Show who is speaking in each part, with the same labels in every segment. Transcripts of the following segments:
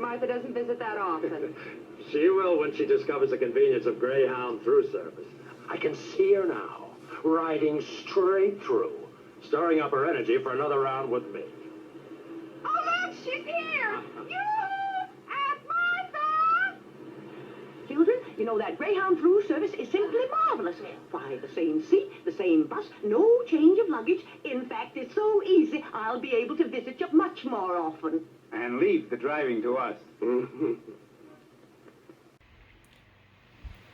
Speaker 1: Martha doesn't visit that often.
Speaker 2: She will when she discovers the convenience of Greyhound through service. I can see her now, riding straight through, storing up her energy for another round with me.
Speaker 1: Oh, look, she's here! Yoo-hoo! Aunt Martha!
Speaker 3: Children, you know that Greyhound through service is simply marvelous. Why, the same seat, the same bus, no change of luggage. In fact, it's so easy, I'll be able to visit you much more often.
Speaker 4: And leave the driving to us.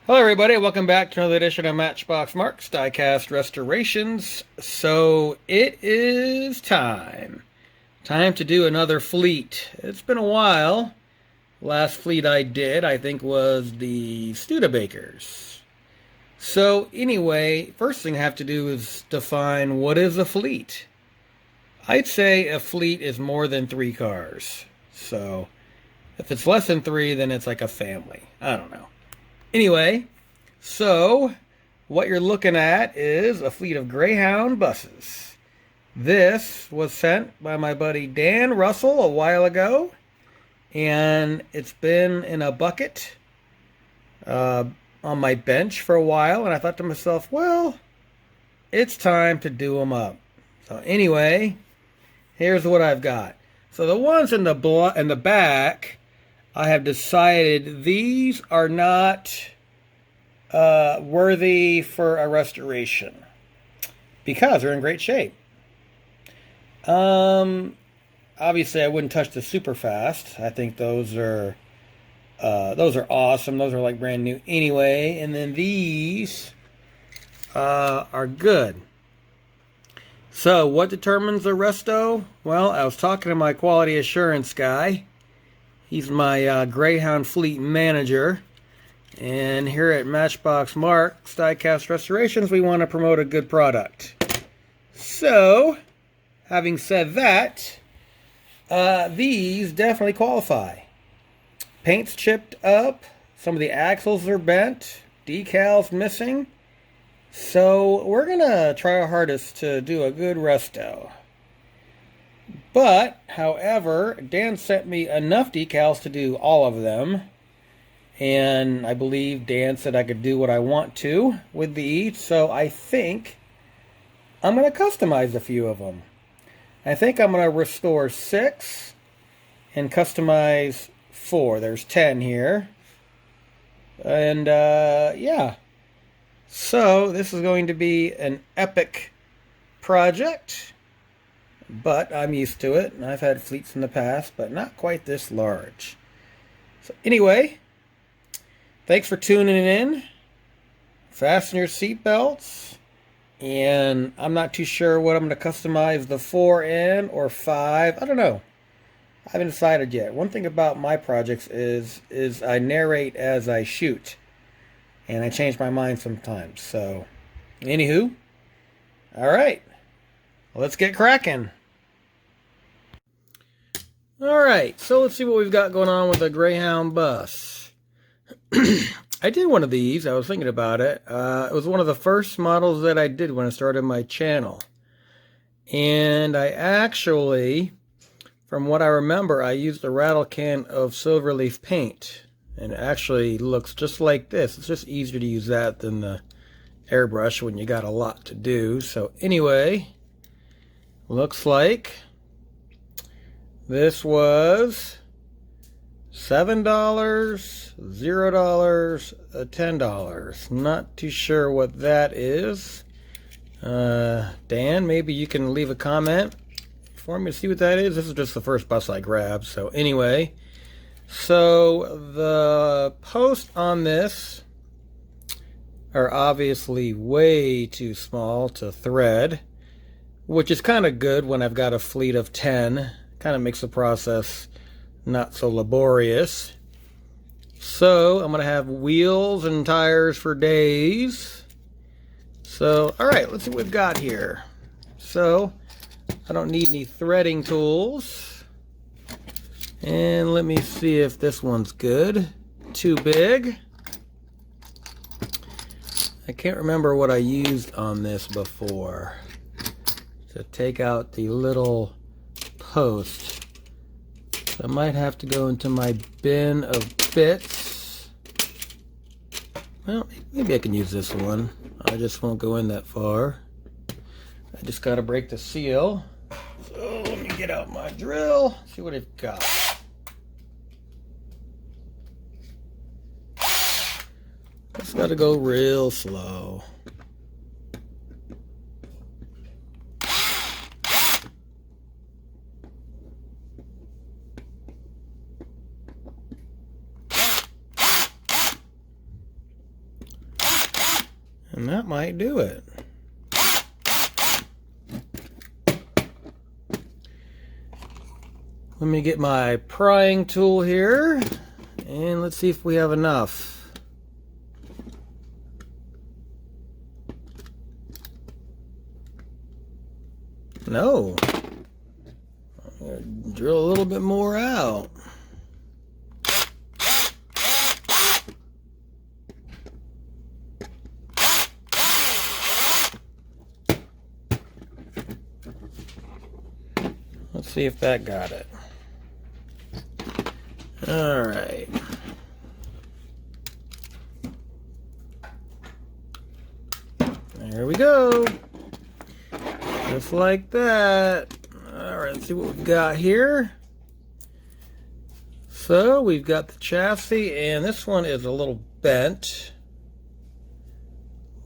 Speaker 5: Hello everybody, welcome back to another edition of Matchbox Marks Diecast Restorations. So it is time to do another fleet. It's been a while. Last fleet I did, I think, was the Studebakers. So anyway, first thing I have to do is define what is a fleet. I'd say a fleet is more than 3 cars. So if it's less than 3, then it's like a family. I don't know. Anyway, so what you're looking at is a fleet of Greyhound buses. This was sent by my buddy Dan Russell a while ago, and it's been in a bucket on my bench for a while, and I thought to myself, well, it's time to do them up. So anyway, here's what I've got. So the ones in the back, I have decided these are not worthy for a restoration because they're in great shape. Obviously, I wouldn't touch the super fast. I think those are awesome. Those are like brand new anyway. And then these are good. So what determines the resto? Well, I was talking to my quality assurance guy. He's my Greyhound fleet manager. And here at Matchbox Marks Diecast Restorations, we want to promote a good product. So, having said that, these definitely qualify. Paint's chipped up. Some of the axles are bent. Decals missing. So, we're going to try our hardest to do a good resto. But, however, Dan sent me enough decals to do all of them. And I believe Dan said I could do what I want to with these. So I think I'm going to customize a few of them. I think I'm going to restore 6 and customize 4. There's 10 here. And yeah. So this is going to be an epic project. But I'm used to it, and I've had fleets in the past, but not quite this large. So anyway, thanks for tuning in. Fasten your seatbelts. And I'm not too sure what I'm going to customize the 4 in or 5. I don't know. I haven't decided yet. One thing about my projects is I narrate as I shoot. And I change my mind sometimes. So, anywho, all right. Let's get cracking. Alright, so let's see what we've got going on with the Greyhound bus. I did one of these. I was thinking about it. It was one of the first models that I did when I started my channel. And I actually, from what I remember, I used a rattle can of Silverleaf paint. And it actually looks just like this. It's just easier to use that than the airbrush when you got a lot to do. So anyway, looks like this was $7, $0, $10. Not too sure what that is. Dan, maybe you can leave a comment for me to see what that is. This is just the first bus I grabbed. So anyway, so the posts on this are obviously way too small to thread, which is kind of good when I've got a fleet of 10. Kind of makes the process not so laborious. So I'm going to have wheels and tires for days. So, alright, let's see what we've got here. So, I don't need any threading tools. And let me see if this one's good. Too big. I can't remember what I used on this before to take out the little post. I might have to go into my bin of bits. Well, maybe I can use this one. I just won't go in that far. I just got to break the seal. So let me get out my drill, see what I've got. Just got to go real slow. And that might do it. Let me get my prying tool here, and let's see if we have enough. No. I'm gonna drill a little bit more out. Let's see if that got it. All right. There we go. Just like that. All right, let's see what we've got here. So we've got the chassis, and this one is a little bent.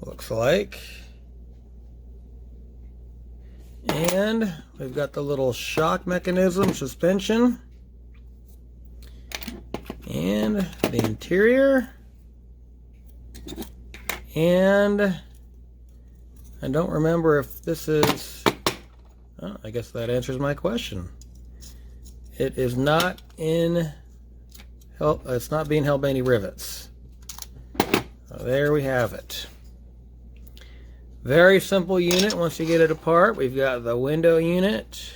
Speaker 5: Looks like. And we've got the little shock mechanism suspension. And the interior. And I don't remember if this is... Oh, I guess that answers my question. It is not in... It's not being held by any rivets. So there we have it. Very simple unit once you get it apart. We've got the window unit.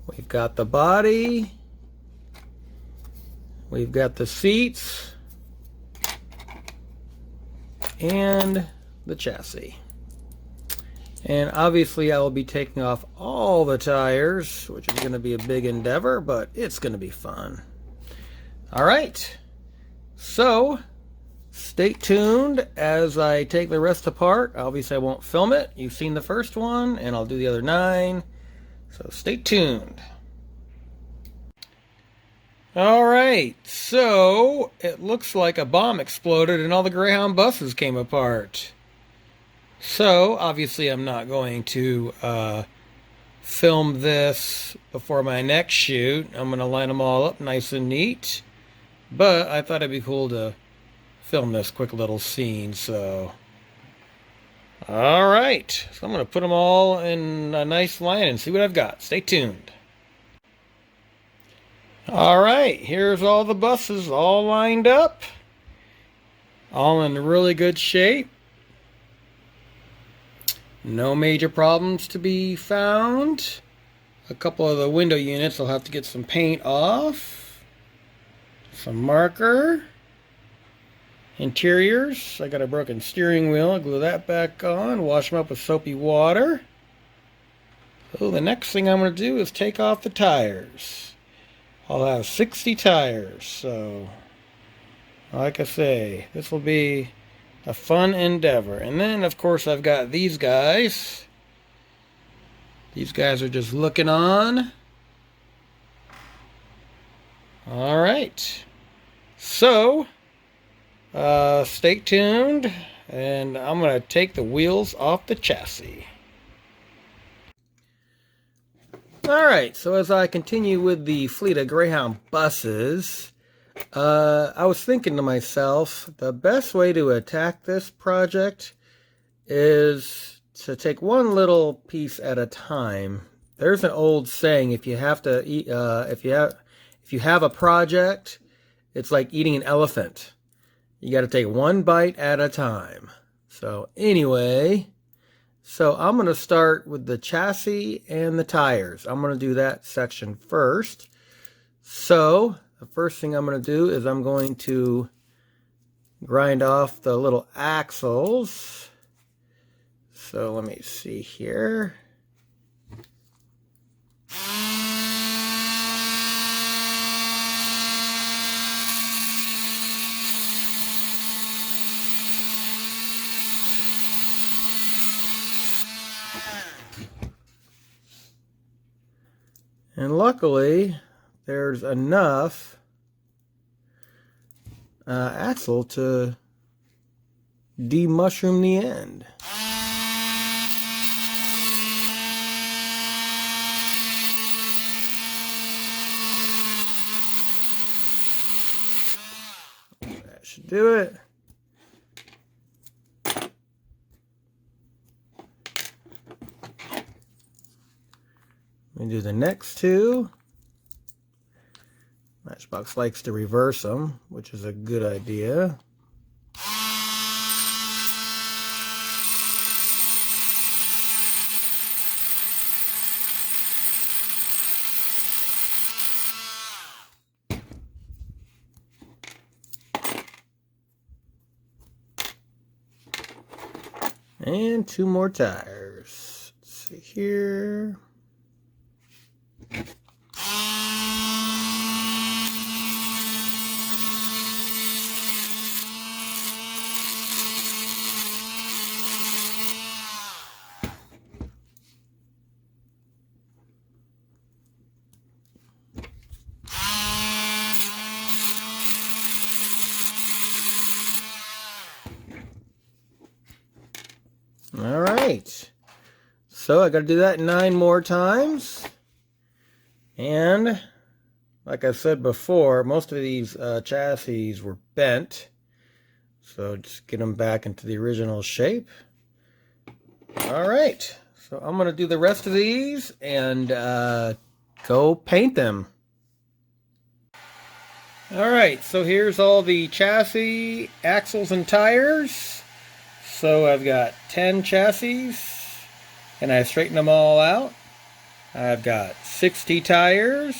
Speaker 5: We've got the body. We've got the seats. And the chassis. And obviously I will be taking off all the tires, which is going to be a big endeavor, but it's going to be fun. All right. So... stay tuned as I take the rest apart. Obviously, I won't film it. You've seen the first one, and I'll do the other 9. So stay tuned. All right, so it looks like a bomb exploded and all the Greyhound buses came apart. So, obviously, I'm not going to film this before my next shoot. I'm going to line them all up nice and neat. But I thought it'd be cool to film this quick little scene, so all right, so I'm going to put them all in a nice line and see what I've got. Stay tuned. All right, here's all the buses all lined up, all in really good shape. No major problems to be found. A couple of the window units I'll have to get some paint off, some marker. Interiors, I got a broken steering wheel. I'll glue that back on, wash them up with soapy water. So the next thing I'm going to do is take off the tires. I'll have 60 tires, so like I say, this will be a fun endeavor. And then, of course, I've got these guys. These guys are just looking on. All right. So... stay tuned, and I'm going to take the wheels off the chassis. Alright, so as I continue with the fleet of Greyhound buses, I was thinking to myself, the best way to attack this project is to take one little piece at a time. There's an old saying, if you have a project, it's like eating an elephant. You got to take one bite at a time. So anyway, so I'm going to start with the chassis and the tires. I'm going to do that section first. So the first thing I'm going to do is I'm going to grind off the little axles. So let me see here. And luckily, there's enough axle to de-mushroom the end. That should do it. Let me do the next two. Matchbox likes to reverse them, which is a good idea. And two more tires. Let's see here. All right, so I got to do that 9 more times. And like I said before, most of these chassis were bent, so just get them back into the original shape. All right, so I'm going to do the rest of these and go paint them. All right, so here's all the chassis, axles, and tires. So I've got 10 chassis, and I straightened them all out. I've got 60 tires,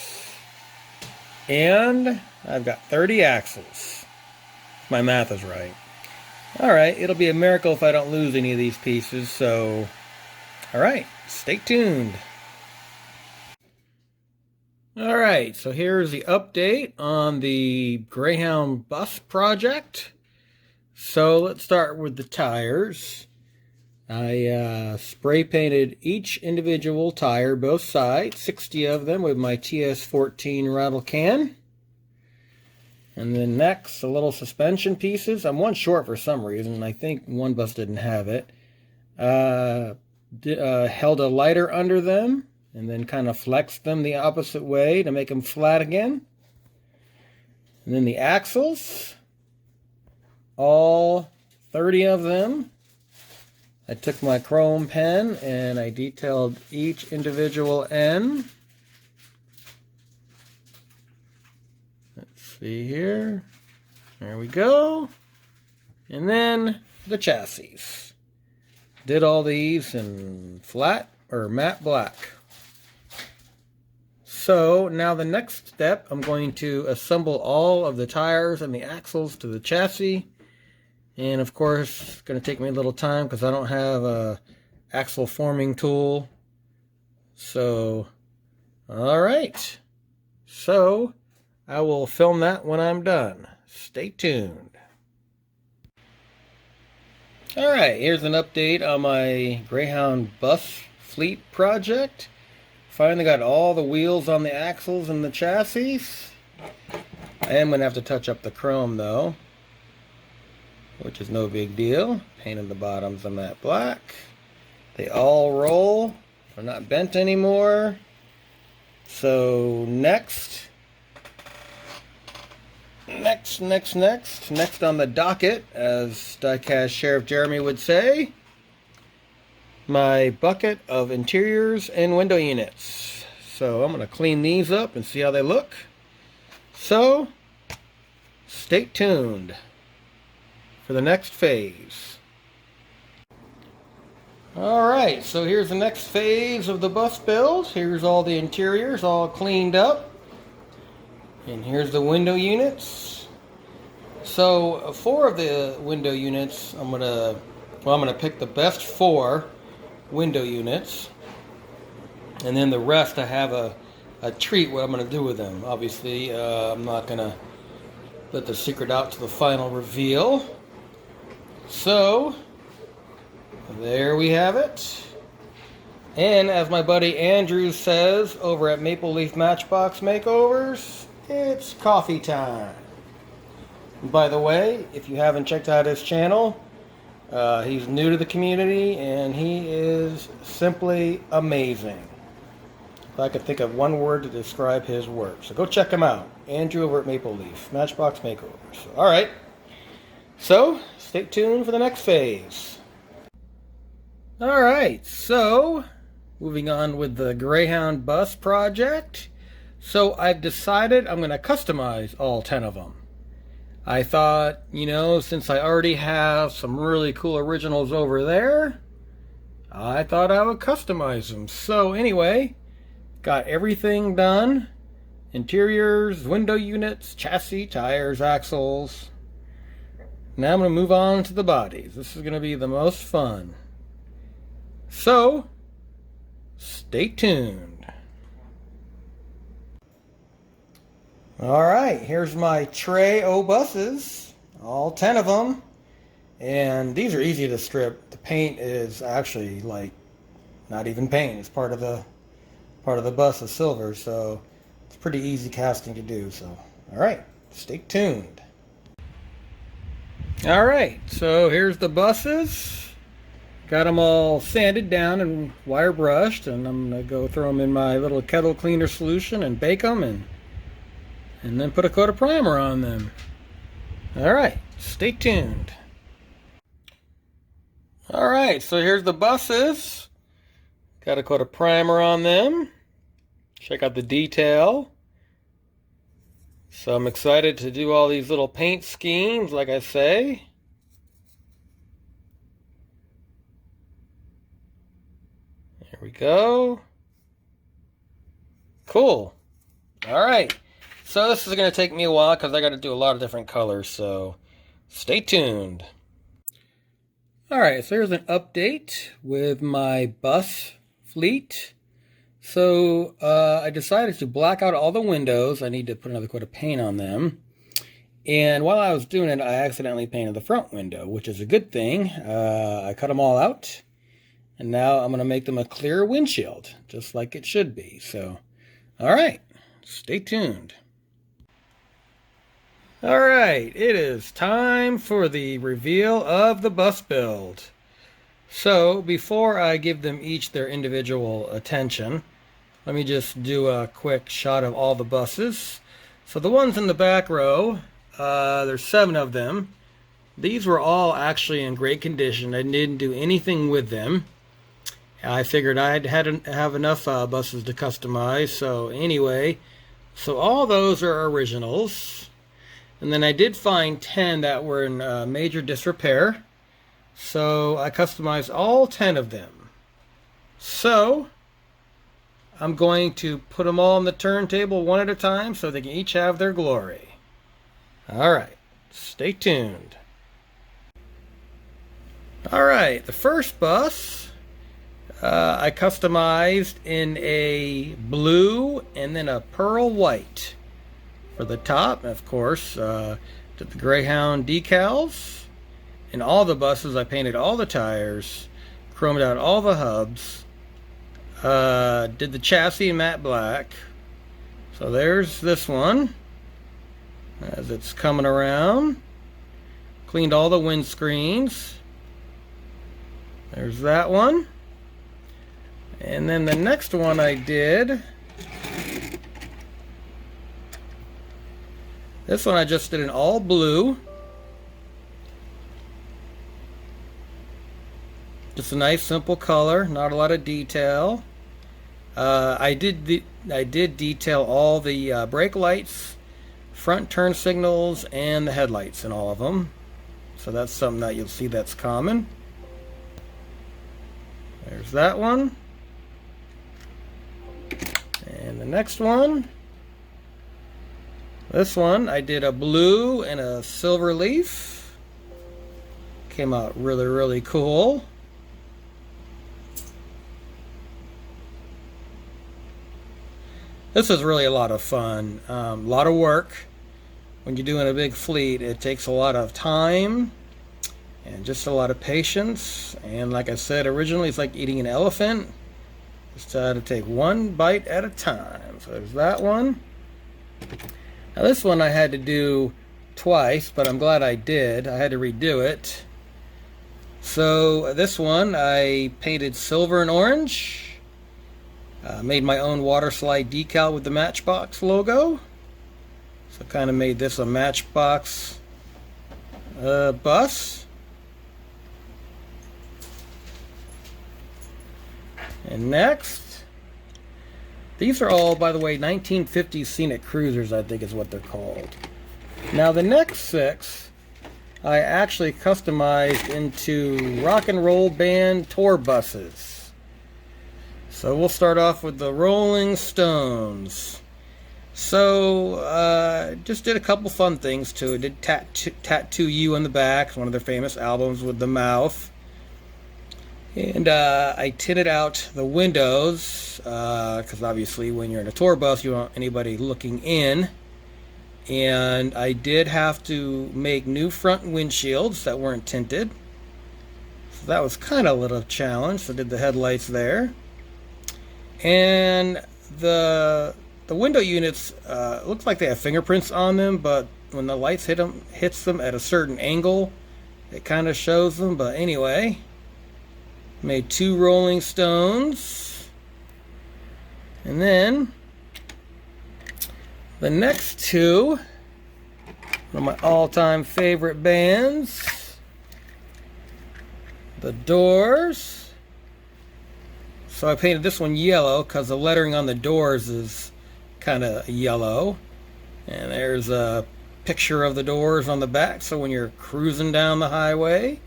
Speaker 5: and I've got 30 axles. If my math is right. All right, it'll be a miracle if I don't lose any of these pieces, so all right, stay tuned. All right, so here's the update on the Greyhound bus project. So let's start with the tires. I spray painted each individual tire, both sides, 60 of them, with my TS14 rattle can. And then next, the little suspension pieces. I'm one short for some reason. I think one bus didn't have it. Held a lighter under them and then kind of flexed them the opposite way to make them flat again. And then the axles. All 30 of them. I took my chrome pen and I detailed each individual end. Let's see here. There we go. And then the chassis. Did all these in flat or matte black. So now the next step, I'm going to assemble all of the tires and the axles to the chassis. And of course, it's going to take me a little time because I don't have a axle forming tool. So, all right. So, I will film that when I'm done. Stay tuned. All right, here's an update on my Greyhound bus fleet project. Finally got all the wheels on the axles and the chassis. I am going to have to touch up the chrome though, which is no big deal. Painted the bottoms on that black. They all roll. They're not bent anymore. So next on the docket, as Diecast Sheriff Jeremy would say, my bucket of interiors and window units. So I'm going to clean these up and see how they look. So stay tuned for the next phase. Alright, so here's the next phase of the bus build. Here's all the interiors all cleaned up. And here's the window units. So 4 of the window units, I'm gonna pick the best 4 window units. And then the rest I have a treat what I'm gonna do with them. Obviously, I'm not gonna let the secret out to the final reveal. So, there we have it. And as my buddy Andrew says over at Maple Leaf Matchbox Makeovers, it's coffee time. And by the way, if you haven't checked out his channel, he's new to the community and he is simply amazing. If I could think of one word to describe his work. So go check him out. Andrew over at Maple Leaf Matchbox Makeovers. Alright, so stay tuned for the next phase. Alright, so moving on with the Greyhound bus project. So I've decided I'm going to customize all 10 of them. I thought, you know, since I already have some really cool originals over there, I thought I would customize them. So anyway, got everything done. Interiors, window units, chassis, tires, axles. Now I'm going to move on to the bodies. This is going to be the most fun. So, stay tuned. Alright, here's my tray o' buses. All 10 of them. And these are easy to strip. The paint is actually like not even paint. It's part of the bus is silver, so it's pretty easy casting to do. So, alright, stay tuned. Alright, so here's the buses. Got them all sanded down and wire brushed, and I'm going to go throw them in my little kettle cleaner solution and bake them and then put a coat of primer on them. Alright, stay tuned. Alright, so here's the buses. Got a coat of primer on them. Check out the detail. So I'm excited to do all these little paint schemes, like I say. There we go. Cool. Alright. So this is going to take me a while because I got to do a lot of different colors, so stay tuned. Alright, so here's an update with my bus fleet. So I decided to black out all the windows. I need to put another coat of paint on them. And while I was doing it, I accidentally painted the front window, which is a good thing. I cut them all out. And now I'm going to make them a clear windshield, just like it should be. So, alright, stay tuned. Alright, it is time for the reveal of the bus build. So, before I give them each their individual attention, let me just do a quick shot of all the buses. So the ones in the back row, there's 7 of them. These were all actually in great condition. I didn't do anything with them. I figured I'd have enough buses to customize. So anyway, so all those are originals. And then I did find 10 that were in major disrepair. So I customized all 10 of them. So I'm going to put them all on the turntable one at a time so they can each have their glory. Alright, stay tuned. Alright, the first bus I customized in a blue and then a pearl white. For the top, of course, did the Greyhound decals. In all the buses, I painted all the tires, chromed out all the hubs, did the chassis in matte black. So there's this one as it's coming around. Cleaned all the windscreens. There's that one. And then the next one I did, this one I just did in all blue. Just a nice simple color, not a lot of detail. I did detail all the brake lights, front turn signals, and the headlights in all of them. So that's something that you'll see that's common. There's that one. And the next one. This one, I did a blue and a silver leaf. Came out really, really cool. This is really a lot of fun. A lot of work. When you're doing a big fleet, it takes a lot of time and just a lot of patience. And like I said originally, it's like eating an elephant. Just try to take one bite at a time. So there's that one. Now this one I had to do twice, but I'm glad I did. I had to redo it. So this one I painted silver and orange. Made my own water slide decal with the Matchbox logo. So kind of made this a Matchbox bus. And next, these are all, by the way, 1950s scenic cruisers, I think is what they're called. Now the next 6, I actually customized into rock and roll band tour buses. So we'll start off with the Rolling Stones. So, just did a couple fun things to it. Did Tattoo You on the back, one of their famous albums with the mouth. And I tinted out the windows, because obviously when you're in a tour bus, you don't want anybody looking in. And I did have to make new front windshields that weren't tinted. So that was kind of a little challenge. So I did the headlights there. And the window units, looks like they have fingerprints on them, but when the lights hits them at a certain angle, it kind of shows them. But anyway, made 2 Rolling Stones. And then the next 2, one of my all-time favorite bands, The Doors. So I painted this one yellow because the lettering on the doors is kind of yellow. And there's a picture of the Doors on the back, so when you're cruising down the highway,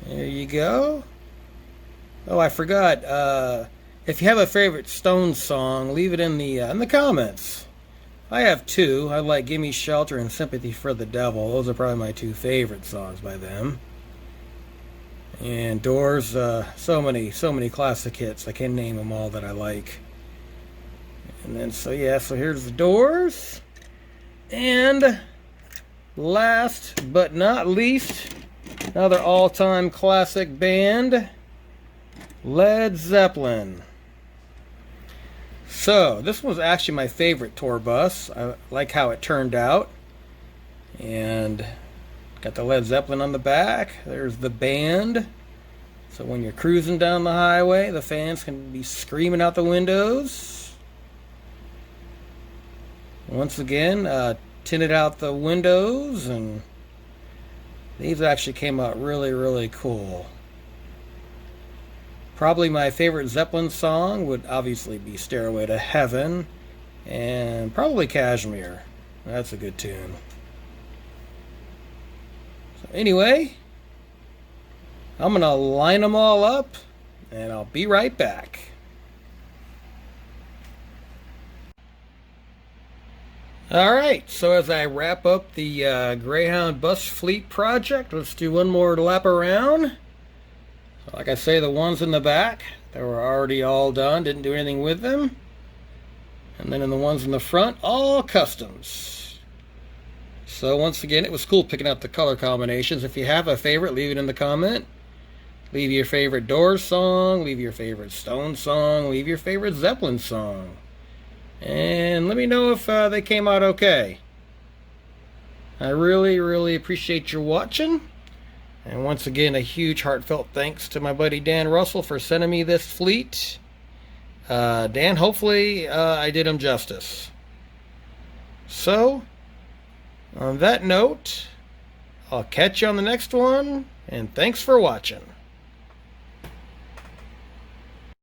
Speaker 5: there you go. Oh, I forgot. If you have a favorite Stones song, leave it in the comments. I have 2. I like "Gimme Shelter" and "Sympathy for the Devil." Those are probably my 2 favorite songs by them. And Doors, so many classic hits. I can't name them all that I like. And then so here's the Doors. And last but not least, another all-time classic band, Led Zeppelin. So this was actually my favorite tour bus. I like how it turned out. And got the Led Zeppelin on the back. There's the band. So when you're cruising down the highway, the fans can be screaming out the windows. Once again, tinted out the windows, and these actually came out really, really cool. Probably my favorite Zeppelin song would obviously be "Stairway to Heaven," and probably "Kashmir." That's a good tune. So anyway, I'm going to line them all up, and I'll be right back. Alright, so as I wrap up the Greyhound bus fleet project, let's do one more lap around. So like I say, the ones in the back, they were already all done, didn't do anything with them. And then in the ones in the front, all customs. So once again, it was cool picking out the color combinations. If you have a favorite, leave it in the comment. Leave your favorite Doors song, leave your favorite Stones song, leave your favorite Zeppelin song. And let me know if they came out okay. I really, really appreciate your watching. And once again, a huge heartfelt thanks to my buddy Dan Russell for sending me this fleet. Dan, hopefully I did him justice. So, on that note, I'll catch you on the next one, and thanks for watching.